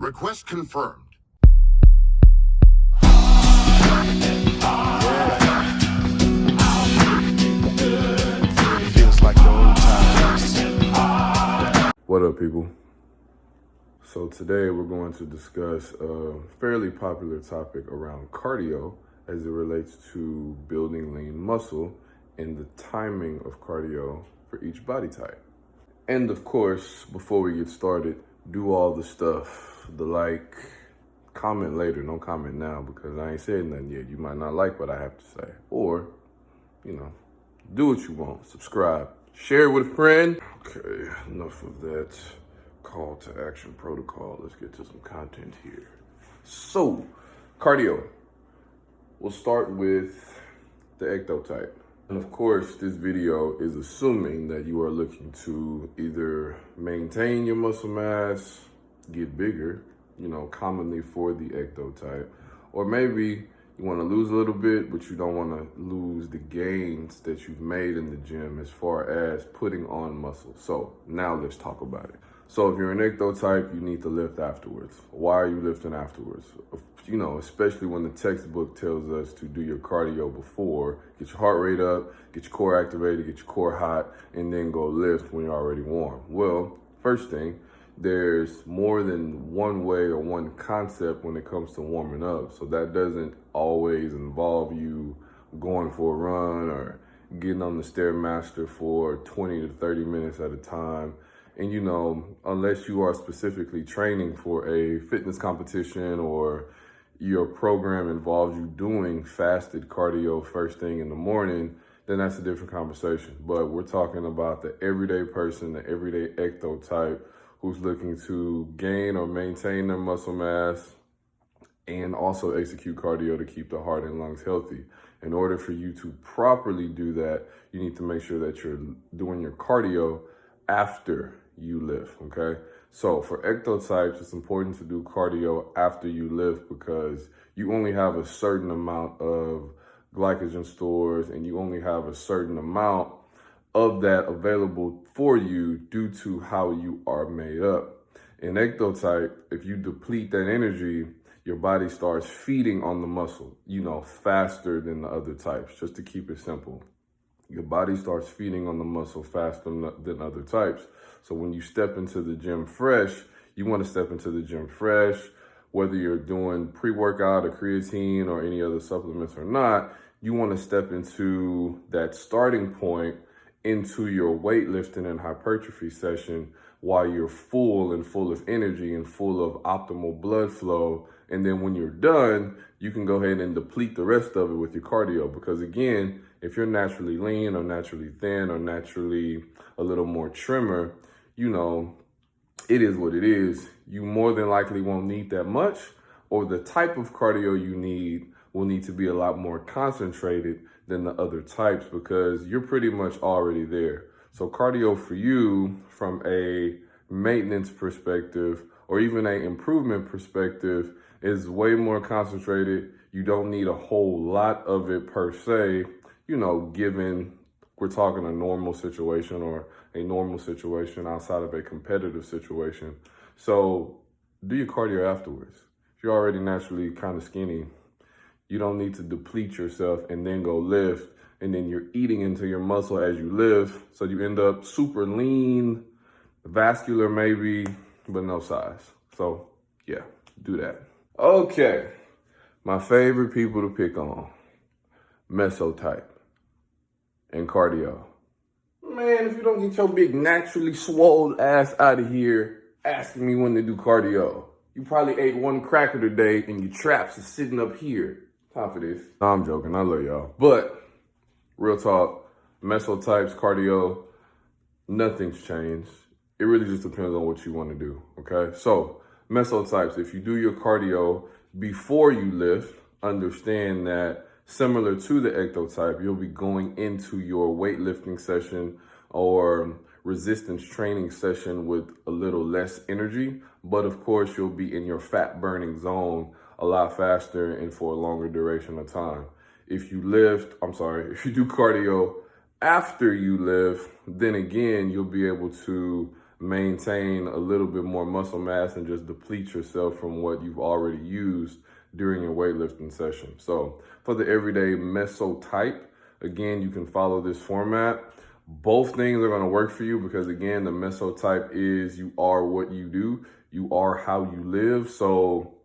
Request confirmed. Feels like the old times. What up, people? So today we're going to discuss a fairly popular topic around cardio as it relates to building lean muscle and the timing of cardio for each body type. And of course, before we get started, do all the stuff, the like, comment later, don't comment now because I ain't said nothing yet. You might not like what I have to say. Or, do what you want, subscribe, share it with a friend. Okay, enough of that call to action protocol. Let's get to some content here. So, cardio. We'll start with the ectotype. And of course, this video is assuming that you are looking to either maintain your muscle mass, get bigger, commonly for the ectotype, or maybe you want to lose a little bit, but you don't want to lose the gains that you've made in the gym as far as putting on muscle. So now let's talk about it. So if you're an ectotype, you need to lift afterwards. Why are you lifting afterwards? Especially when the textbook tells us to do your cardio before, get your heart rate up, get your core activated, get your core hot, and then go lift when you're already warm. Well, first thing, there's more than one way or one concept when it comes to warming up. So that doesn't always involve you going for a run or getting on the Stairmaster for 20 to 30 minutes at a time. And, unless you are specifically training for a fitness competition or your program involves you doing fasted cardio first thing in the morning, then that's a different conversation. But we're talking about the everyday person, the everyday ectotype who's looking to gain or maintain their muscle mass and also execute cardio to keep the heart and lungs healthy. In order for you to properly do that, you need to make sure that you're doing your cardio after you lift, okay? So for ectotypes, it's important to do cardio after you lift because you only have a certain amount of glycogen stores and you only have a certain amount of that available for you due to how you are made up. In ectotype, if you deplete that energy, your body starts feeding on the muscle, faster than the other types, just to keep it simple. Your body starts feeding on the muscle faster than other types. So when you step into the gym fresh, you want to step into the gym fresh, whether you're doing pre-workout or creatine or any other supplements or not, you want to step into that starting point into your weightlifting and hypertrophy session while you're full of energy and full of optimal blood flow. And then when you're done, you can go ahead and deplete the rest of it with your cardio. Because again, if you're naturally lean or naturally thin or naturally a little more trimmer, it is what it is. You more than likely won't need that much, or the type of cardio you need will need to be a lot more concentrated than the other types because you're pretty much already there. So cardio for you from a maintenance perspective or even an improvement perspective is way more concentrated. You don't need a whole lot of it per se, given we're talking a normal situation or a normal situation outside of a competitive situation. So do your cardio afterwards. If you're already naturally kind of skinny, you don't need to deplete yourself and then go lift, and then you're eating into your muscle as you lift. So you end up super lean, vascular maybe, but no size. So yeah, do that. Okay, my favorite people to pick on, mesotype and cardio. Man, if you don't get your big naturally swole ass out of here asking me when to do cardio, you probably ate one cracker today and your traps are sitting up here. Time for this. No, I'm joking. I love y'all. But real talk, mesotypes, cardio, nothing's changed. It really just depends on what you want to do, okay? So mesotypes, if you do your cardio before you lift, understand that similar to the ectotype, you'll be going into your weightlifting session or resistance training session with a little less energy. But of course, you'll be in your fat burning zone a lot faster and for a longer duration of time. If you do cardio after you lift, then again, you'll be able to maintain a little bit more muscle mass and just deplete yourself from what you've already used during your weightlifting session. So for the everyday mesotype, again, you can follow this format. Both things are going to work for you because, again, the mesotype is you are what you do. You are how you live. So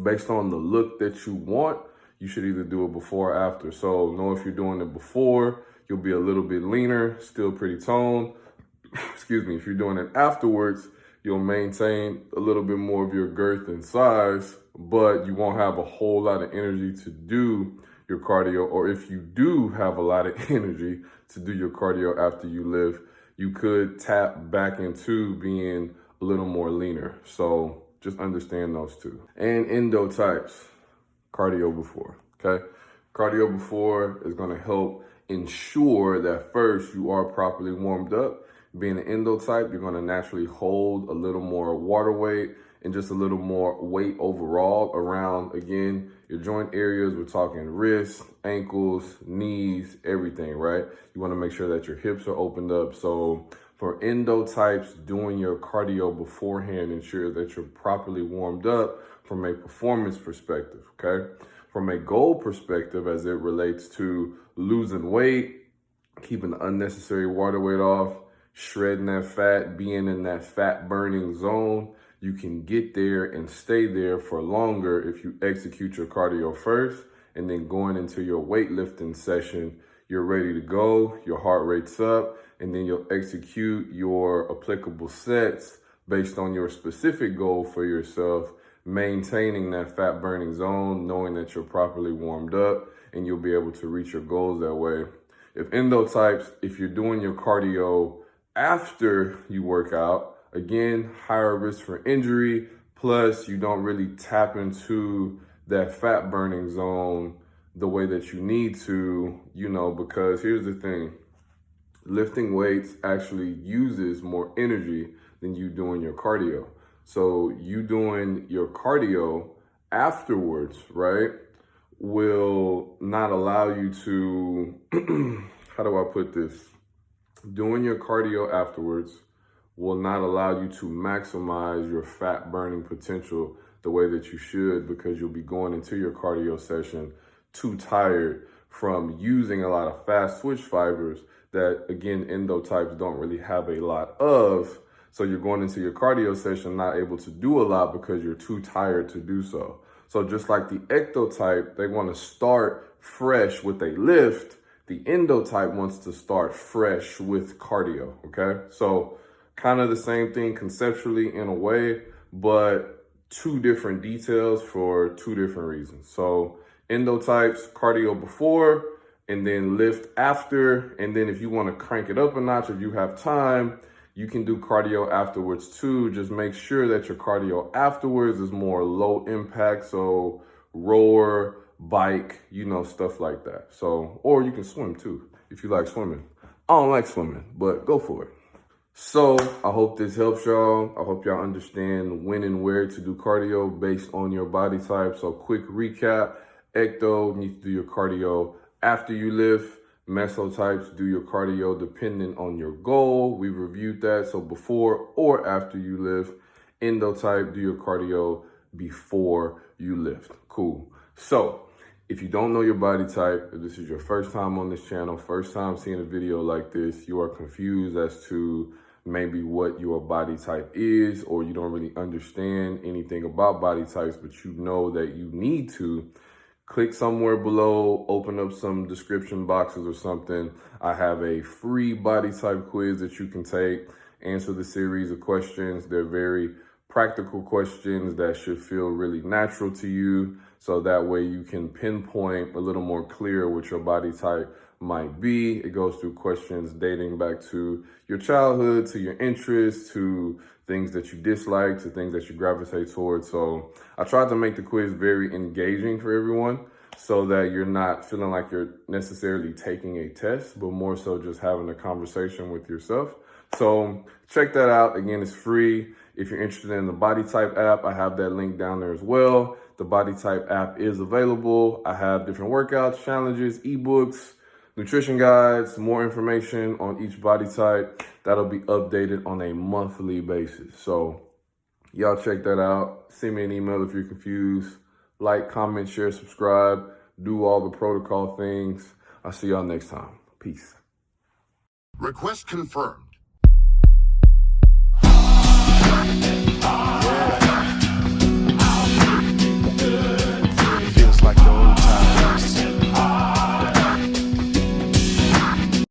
based on the look that you want, you should either do it before or after. So know if you're doing it before, you'll be a little bit leaner, still pretty toned. Excuse me. If you're doing it afterwards, you'll maintain a little bit more of your girth and size, but you won't have a whole lot of energy to do your cardio. Or if you do have a lot of energy to do your cardio after you lift, you could tap back into being a little more leaner. So just understand those two. And endotypes, cardio before, okay? Cardio before is gonna help ensure that first you are properly warmed up. Being an endotype, you're gonna naturally hold a little more water weight and just a little more weight overall around, again, your joint areas. We're talking wrists, ankles, knees, everything, right? You wanna make sure that your hips are opened up. So for endotypes, doing your cardio beforehand ensure that you're properly warmed up from a performance perspective, okay? From a goal perspective, as it relates to losing weight, keeping the unnecessary water weight off, shredding that fat, being in that fat burning zone, you can get there and stay there for longer if you execute your cardio first, and then going into your weightlifting session, you're ready to go, your heart rate's up, and then you'll execute your applicable sets based on your specific goal for yourself, maintaining that fat burning zone, knowing that you're properly warmed up, and you'll be able to reach your goals that way. If endotypes, if you're doing your cardio after you work out, again, higher risk for injury, plus you don't really tap into that fat burning zone the way that you need to, because here's the thing, lifting weights actually uses more energy than you doing your cardio. So you doing your cardio afterwards, right, will not allow you to, how do I put this? Doing your cardio afterwards will not allow you to maximize your fat burning potential the way that you should, because you'll be going into your cardio session too tired from using a lot of fast switch fibers that, again, endotypes don't really have a lot of. So you're going into your cardio session not able to do a lot because you're too tired to do so. So just like the ectotype, they want to start fresh with a lift, the endotype wants to start fresh with cardio, okay? So kind of the same thing conceptually in a way, but two different details for two different reasons. So endotypes, cardio before, and then lift after. And then if you want to crank it up a notch, if you have time, you can do cardio afterwards too. Just make sure that your cardio afterwards is more low impact. So rower, bike, stuff like that. So, or you can swim too, if you like swimming. I don't like swimming, but go for it. So I hope this helps y'all. I hope y'all understand when and where to do cardio based on your body type. So quick recap, ecto, you need to do your cardio after you lift. Mesotypes, do your cardio depending on your goal. We reviewed that. So before or after you lift. Endotype, do your cardio before you lift. Cool. So if you don't know your body type, if this is your first time on this channel, first time seeing a video like this, you are confused as to maybe what your body type is, or you don't really understand anything about body types, but you know that you need to, click somewhere below, open up some description boxes or something. I have a free body type quiz that you can take, answer the series of questions. They're very practical questions that should feel really natural to you. So that way you can pinpoint a little more clear what your body type might be. It goes through questions dating back to your childhood, to your interests, to things that you dislike, to things that you gravitate towards. So I tried to make the quiz very engaging for everyone so that you're not feeling like you're necessarily taking a test, but more so just having a conversation with yourself. So check that out. Again, it's free. If you're interested in the body type app, I have that link down there as well. The body type app is available. I have different workouts, challenges, ebooks, nutrition guides, more information on each body type. That'll be updated on a monthly basis. So y'all check that out. Send me an email if you're confused. Like, comment, share, subscribe. Do all the protocol things. I'll see y'all next time. Peace. Request confirmed.